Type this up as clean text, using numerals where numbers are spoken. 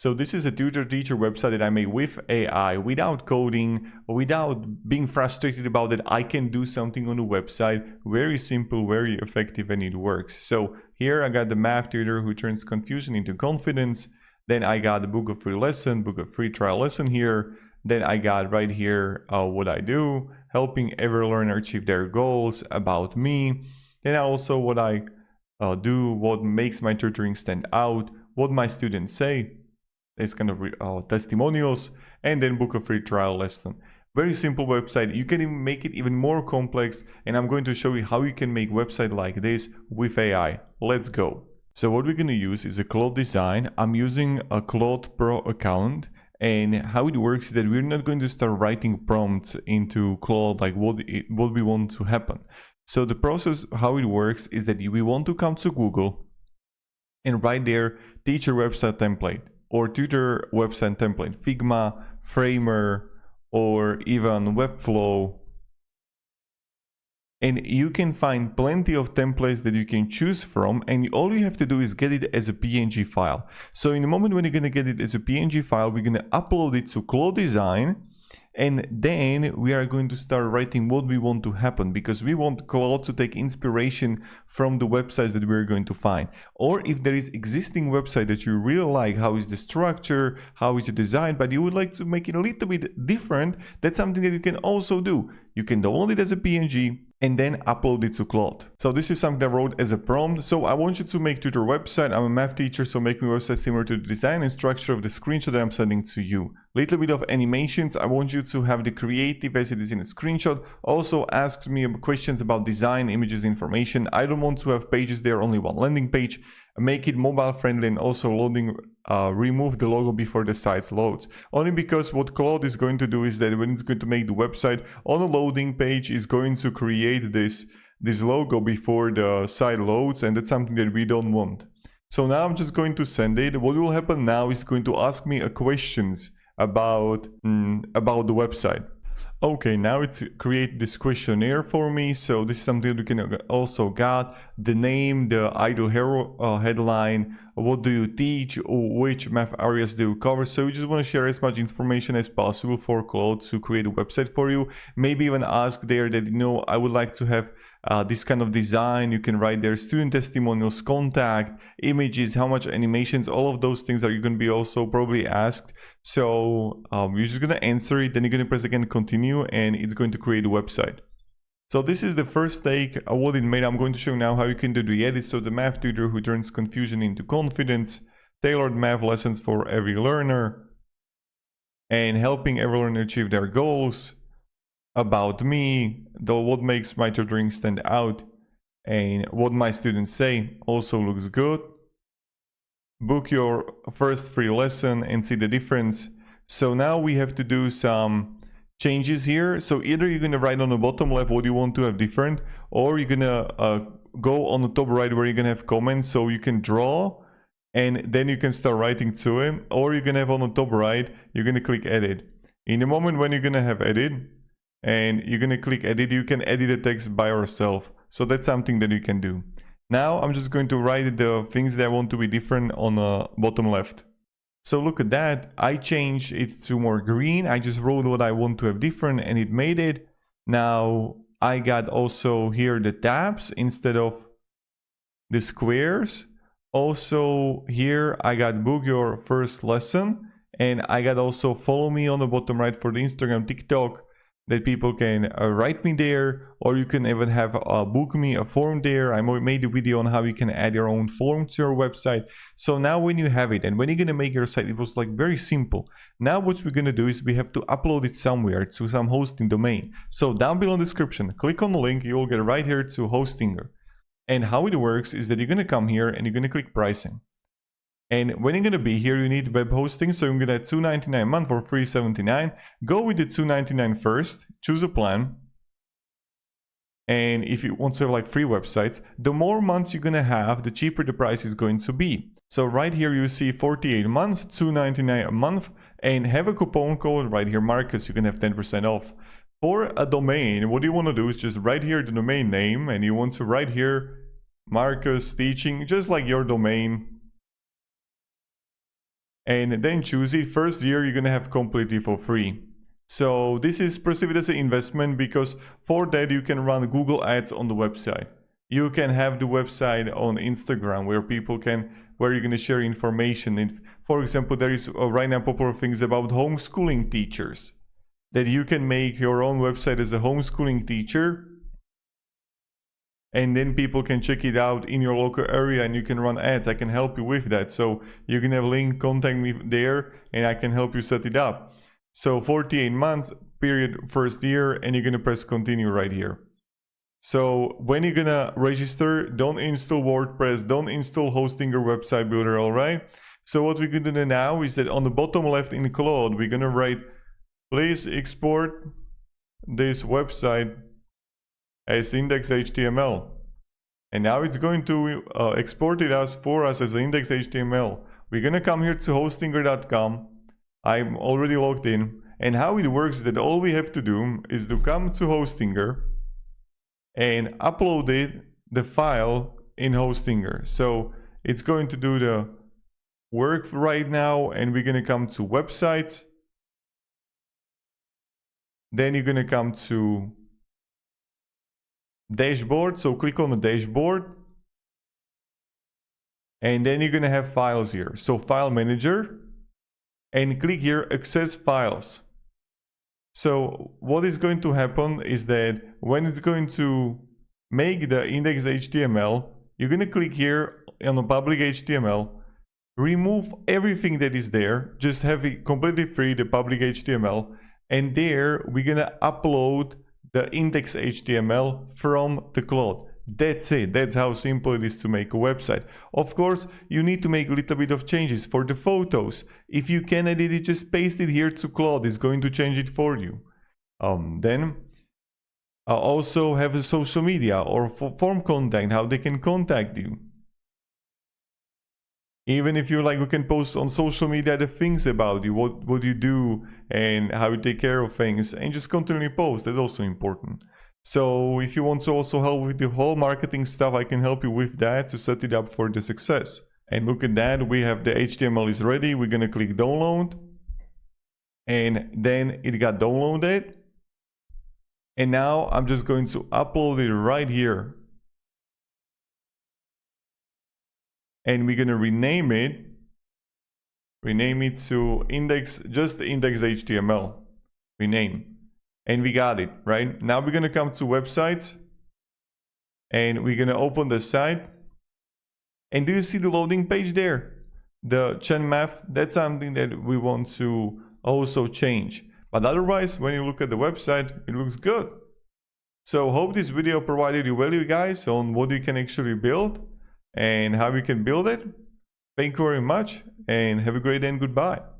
So this is a tutor teacher website that I made with AI, without coding, without being frustrated about that I can do something on the website. Very simple, very effective, and it works. So here I got the math tutor who turns confusion into confidence. Then I got the book a free lesson, book a free trial lesson here. Then I got right here what I do, helping every learner achieve their goals, about me. Then also what I do, what makes my tutoring stand out, what my students say. It's kind of testimonials, and then book a free trial lesson. Very simple website. You can even make it even more complex, and I'm going to show you how you can make website like this with AI. Let's go. So what we're going to use is a Claude design. I'm using a Claude Pro account, and how it works is that we're not going to start writing prompts into Claude like what we want to happen. So the process, how it works is that we want to come to Google and write there teacher website template or tutor website template, Figma, Framer, or even Webflow. And you can find plenty of templates that you can choose from, and all you have to do is get it as a PNG file. So in the moment when you're going to get it as a PNG file, we're going to upload it to Claude Design, and then we are going to start writing what we want to happen, because we want Claude to take inspiration from the websites that we're going to find. Or if there is existing website that you really like, how is the structure, how is the design, but you would like to make it a little bit different, that's something that you can also do. You can download it as a PNG and then upload it to Claude. So this is something I wrote as a prompt. So I want you to make tutor website. I'm a math teacher, so make me a website similar to the design and structure of the screenshot that I'm sending to you. Little bit of animations. I want you to have the creative as it is in a screenshot. Also asks me questions about design, images, information. I don't want to have pages there, only one landing page. Make it mobile friendly, and also loading, remove the logo before the site loads. Only because what Claude is going to do is that when it's going to make the website on a loading page, is going to create this logo before the site loads, and that's something that we don't want. So now I'm just going to send it. What will happen now is going to ask me questions about the website. Okay, now it's create this questionnaire for me. So this is something you can also got the name, the ideal hero headline, what do you teach, which math areas do you cover. So you just want to share as much information as possible for Claude to create a website for you. Maybe even ask there that, you know, I would like to have this kind of design. You can write there student testimonials, contact, images, how much animations, all of those things that you're going to be also probably asked. So you're just going to answer it, then you're going to press again continue, and it's going to create a website. So this is the first take of what it made. I'm going to show now how you can do the edit. So the math tutor who turns confusion into confidence, tailored math lessons for every learner, and helping every learner achieve their goals, about me, what makes my tutoring stand out, and what my students say also looks good. Book your first free lesson and see the difference. So now we have to do some changes here. So either you're going to write on the bottom left what you want to have different, or you're going to go on the top right where you're going to have comments, so you can draw and then you can start writing to him. Or you're going to have on the top right, you're going to click edit. In the moment when you're going to have edit and you're going to click edit, you can edit the text by yourself. So that's something that you can do. Now I'm just going to write the things that I want to be different on the bottom left. So look at that, I changed it to more green. I just wrote what I want to have different and it made it. Now I got also here the tabs instead of the squares. Also here I got book your first lesson, and I got also follow me on the bottom right for the Instagram, TikTok, that people can write me there, or you can even have book me a form there. I made a video on how you can add your own form to your website. So now when you have it and when you're gonna make your site, it was like very simple. Now what we're gonna do is we have to upload it somewhere to some hosting domain. So down below in the description, click on the link, you'll get right here to Hostinger. And how it works is that you're gonna come here and you're gonna click pricing. And when you're going to be here, you need web hosting. So you're going to have $2.99 a month or $3.79. Go with the $2.99 first. Choose a plan. And if you want to have like free websites, the more months you're going to have, the cheaper the price is going to be. So right here, you see 48 months, $2.99 a month. And have a coupon code right here, Marcus. You can have 10% off. For a domain, what you want to do is just write here the domain name. And you want to write here Marcus Teaching, just like your domain. and then choose it. First year you're gonna have completely for free. So this is perceived as an investment because for that you can run Google ads on the website. You can have the website on Instagram where you're gonna share information. And for example, there is right now popular things about homeschooling teachers, that you can make your own website as a homeschooling teacher, and then people can check it out in your local area and you can run ads. I can help you with that. So you can have a link, contact me there, and I can help you set it up. So 48 months period, first year, and you're gonna press continue right here. So when you're gonna register, don't install WordPress, don't install Hostinger website builder, all right? So what we're gonna do now is that on the bottom left in Claude, we're gonna write, please export this website as index.html. And now it's going to export it for us as index.html. We're gonna come here to hostinger.com. I'm already logged in. And how it works is that all we have to do is to come to Hostinger and upload the file in Hostinger. So it's going to do the work right now, and we're gonna come to websites. Then you're gonna come to dashboard, so click on the dashboard, and then you're gonna have files here. So file manager, and click here access files. So what is going to happen is that when it's going to make the index.html, you're gonna click here on the public HTML, remove everything that is there, just have it completely free, the public HTML, and there we're gonna upload the index.html from the Claude. That's it. That's how simple it is to make a website. Of course, you need to make a little bit of changes for the photos. If you can edit it, just paste it here to Claude. It's going to change it for you. Then also have a social media or form contact, how they can contact you. Even if you like, you can post on social media the things about you, what you do and how you take care of things, and just continually post. That's also important. So if you want to also help with the whole marketing stuff, I can help you with that to set it up for the success. And look at that, we have the HTML is ready. We're gonna click download, and then it got downloaded. And now I'm just going to upload it right here. And we're gonna rename it to index.html, rename. And we got it, right? Now we're gonna come to websites, and we're gonna open the site. And do you see the loading page there? The chain math, that's something that we want to also change. But otherwise, when you look at the website, it looks good. So hope this video provided you value, guys, on what you can actually build and how you can build it. Thank you very much, and have a great day and goodbye.